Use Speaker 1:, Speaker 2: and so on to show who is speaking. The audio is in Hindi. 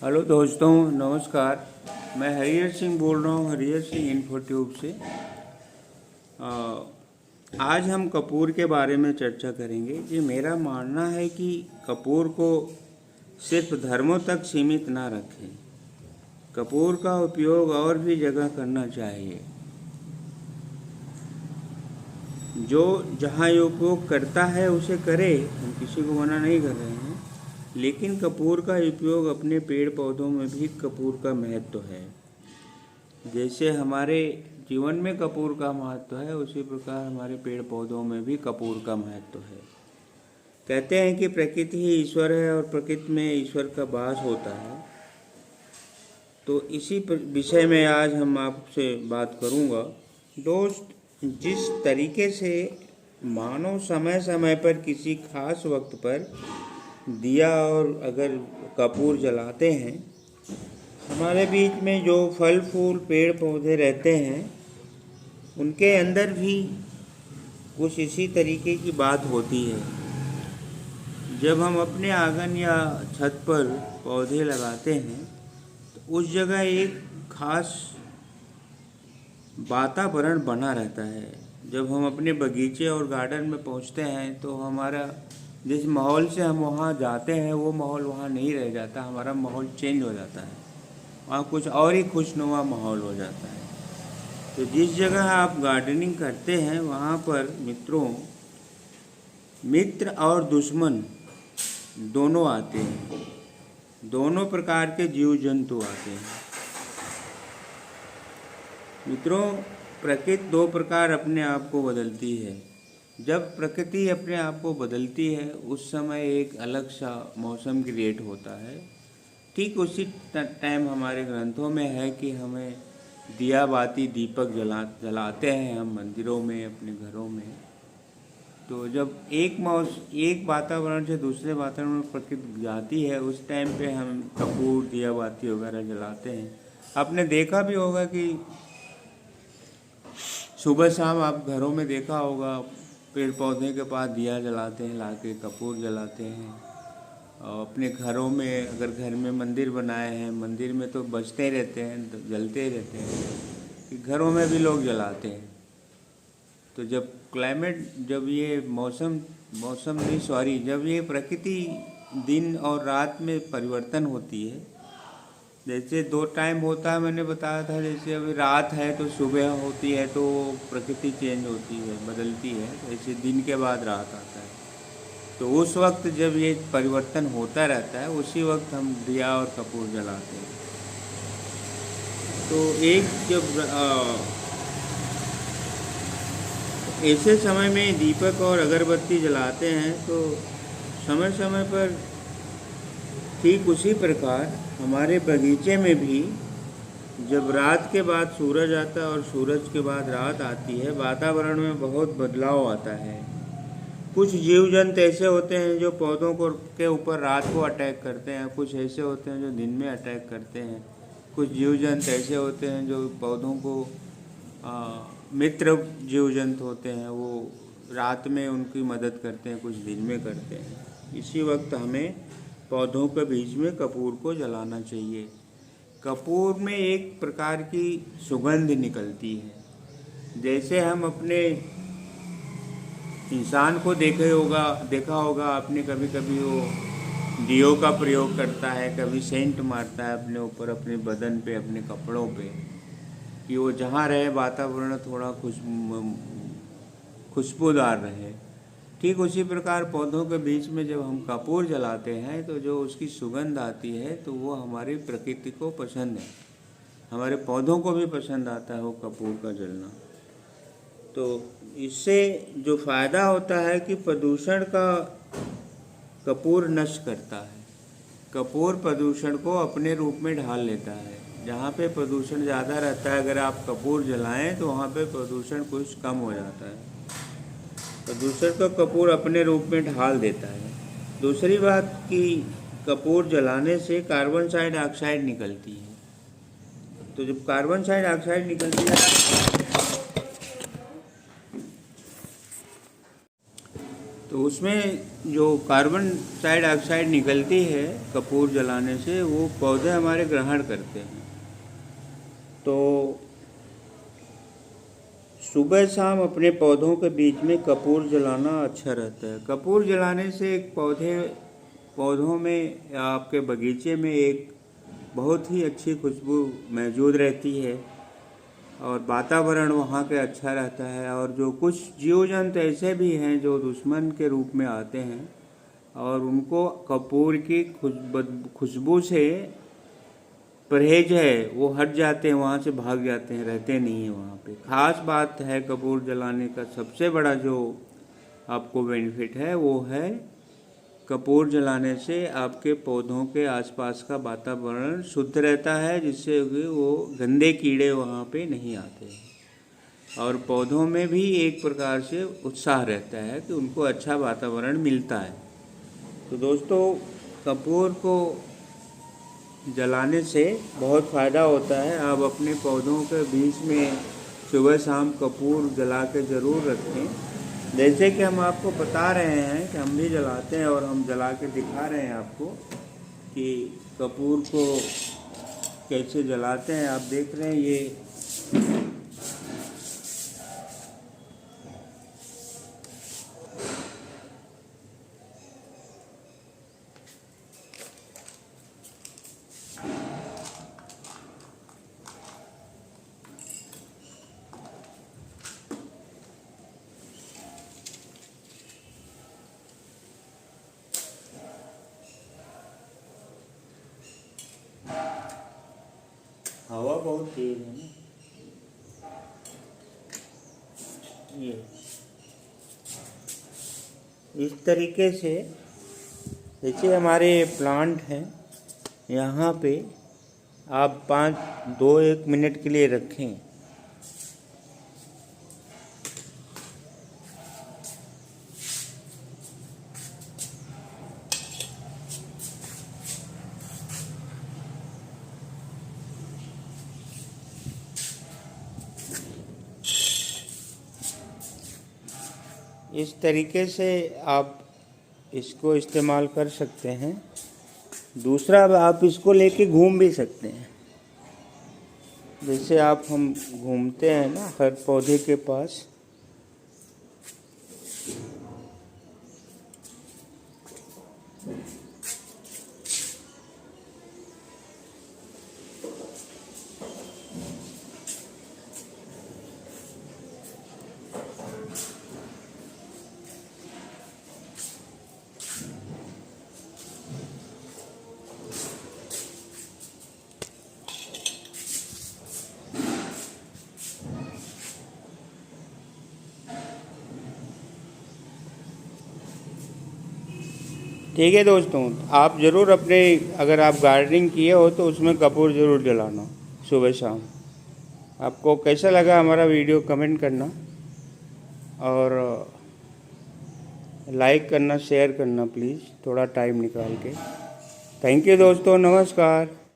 Speaker 1: हेलो दोस्तों, नमस्कार। मैं हरिहर सिंह बोल रहा हूँ, हरिहर सिंह इन्फोट्यूब से। आज हम कपूर के बारे में चर्चा करेंगे। जी, मेरा मानना है कि कपूर को सिर्फ धर्मों तक सीमित ना रखें। कपूर का उपयोग और भी जगह करना चाहिए। जो जहाँ ये उपयोग करता है उसे करे, हम किसी को मना नहीं कर रहे हैं, लेकिन कपूर का उपयोग अपने पेड़ पौधों में भी कपूर का महत्व है। जैसे हमारे जीवन में कपूर का महत्व है, उसी प्रकार हमारे पेड़ पौधों में भी कपूर का महत्व है। कहते हैं कि प्रकृति ही ईश्वर है और प्रकृति में ईश्वर का वास होता है। तो इसी विषय में आज हम आपसे बात करूंगा। दोस्त, जिस तरीके से मानव समय समय पर किसी खास वक्त पर दिया और अगर कपूर जलाते हैं, हमारे बीच में जो फल फूल पेड़ पौधे रहते हैं उनके अंदर भी कुछ इसी तरीके की बात होती है। जब हम अपने आंगन या छत पर पौधे लगाते हैं तो उस जगह एक खास वातावरण बना रहता है। जब हम अपने बगीचे और गार्डन में पहुंचते हैं तो हमारा जिस माहौल से हम वहाँ जाते हैं वो माहौल वहाँ नहीं रह जाता, हमारा माहौल चेंज हो जाता है। वहाँ कुछ और ही खुशनुमा माहौल हो जाता है। तो जिस जगह आप गार्डनिंग करते हैं वहाँ पर मित्र और दुश्मन दोनों आते हैं, दोनों प्रकार के जीव जंतु आते हैं। मित्रों, प्रकृति दो प्रकार अपने आप को बदलती है। जब प्रकृति अपने आप को बदलती है उस समय एक अलग सा मौसम क्रिएट होता है। ठीक उसी टाइम हमारे ग्रंथों में है कि हमें दिया बाती दीपक जलाते हैं हम मंदिरों में, अपने घरों में। तो जब एक वातावरण से दूसरे वातावरण में प्रकृति जाती है उस टाइम पे हम कपूर दिया बाती वगैरह जलाते हैं। आपने देखा भी होगा कि सुबह शाम आप घरों में देखा होगा, पेड़ पौधे के पास दिया जलाते हैं, लाके कपूर जलाते हैं। और अपने घरों में अगर घर में मंदिर बनाए हैं, मंदिर में तो बजते रहते हैं, जलते रहते हैं, कि घरों में भी लोग जलाते हैं। तो जब ये जब ये प्रकृति दिन और रात में परिवर्तन होती है, जैसे दो टाइम होता है, मैंने बताया था। जैसे अभी रात है तो सुबह होती है तो प्रकृति चेंज होती है, बदलती है। जैसे दिन के बाद रात आता है, तो उस वक्त जब ये परिवर्तन होता रहता है उसी वक्त हम दिया और कपूर जलाते हैं। तो ऐसे समय में दीपक और अगरबत्ती जलाते हैं तो समय समय पर ठीक उसी प्रकार हमारे बगीचे में भी जब रात के बाद सूरज आता है और सूरज के बाद रात आती है, वातावरण में बहुत बदलाव आता है। कुछ जीव जंतु ऐसे होते हैं जो पौधों के ऊपर रात को अटैक करते हैं, कुछ ऐसे होते हैं जो दिन में अटैक करते हैं। कुछ जीव जंतु ऐसे होते हैं जो पौधों को मित्र जीव जंतु होते हैं, वो रात में उनकी मदद करते हैं, कुछ दिन में करते हैं। इसी वक्त हमें पौधों के बीच में कपूर को जलाना चाहिए। कपूर में एक प्रकार की सुगंध निकलती है। जैसे हम अपने इंसान को देखा होगा आपने, कभी कभी वो दियों का प्रयोग करता है, कभी सेंट मारता है अपने ऊपर, अपने बदन पे, अपने कपड़ों पे, कि वो जहाँ रहे वातावरण थोड़ा खुशबूदार रहे। ठीक उसी प्रकार पौधों के बीच में जब हम कपूर जलाते हैं तो जो उसकी सुगंध आती है तो वो हमारी प्रकृति को पसंद है, हमारे पौधों को भी पसंद आता है वो कपूर का जलना। तो इससे जो फ़ायदा होता है कि प्रदूषण का कपूर नष्ट करता है। कपूर प्रदूषण को अपने रूप में ढाल लेता है। जहाँ पे प्रदूषण ज़्यादा रहता है, अगर आप कपूर जलाएं तो वहाँ पे प्रदूषण कुछ कम हो जाता है। प्रदूषण का कपूर अपने रूप में ढाल देता है। दूसरी बात कि कपूर जलाने से कार्बन डाइऑक्साइड निकलती है। तो जब कार्बन डाइऑक्साइड निकलती है तो उसमें जो कार्बन डाइऑक्साइड निकलती है कपूर जलाने से, वो पौधे हमारे ग्रहण करते हैं। तो सुबह शाम अपने पौधों के बीच में कपूर जलाना अच्छा रहता है। कपूर जलाने से एक पौधों में या आपके बगीचे में एक बहुत ही अच्छी खुशबू मौजूद रहती है और वातावरण वहाँ के अच्छा रहता है। और जो कुछ जीव जंतु ऐसे भी हैं जो दुश्मन के रूप में आते हैं और उनको कपूर की खुशबू से परहेज है, वो हट जाते हैं, वहाँ से भाग जाते हैं, रहते नहीं हैं वहाँ पे। ख़ास बात है कपूर जलाने का सबसे बड़ा जो आपको बेनिफिट है वो है कपूर जलाने से आपके पौधों के आसपास का वातावरण शुद्ध रहता है, जिससे वो गंदे कीड़े वहाँ पे नहीं आते और पौधों में भी एक प्रकार से उत्साह रहता है कि उनको अच्छा वातावरण मिलता है। तो दोस्तों, कपूर को जलाने से बहुत फ़ायदा होता है। आप अपने पौधों के बीच में सुबह शाम कपूर जला के ज़रूर रखें। जैसे कि हम आपको बता रहे हैं कि हम भी जलाते हैं और हम जला के दिखा रहे हैं आपको कि कपूर को कैसे जलाते हैं। आप देख रहे हैं ये हवा बहुत तेज है ना, ये इस तरीके से। जैसे हमारे प्लांट हैं, यहाँ पे आप 1 मिनट के लिए रखें। इस तरीके से आप इसको इस्तेमाल कर सकते हैं। दूसरा, आप इसको लेके घूम भी सकते हैं। जैसे हम घूमते हैं ना हर पौधे के पास, ठीक है दोस्तों, आप ज़रूर अगर आप गार्डनिंग किए हो तो उसमें कपूर ज़रूर जलाना सुबह शाम। आपको कैसा लगा हमारा वीडियो कमेंट करना और लाइक करना, शेयर करना प्लीज़, थोड़ा टाइम निकाल के। थैंक यू दोस्तों, नमस्कार।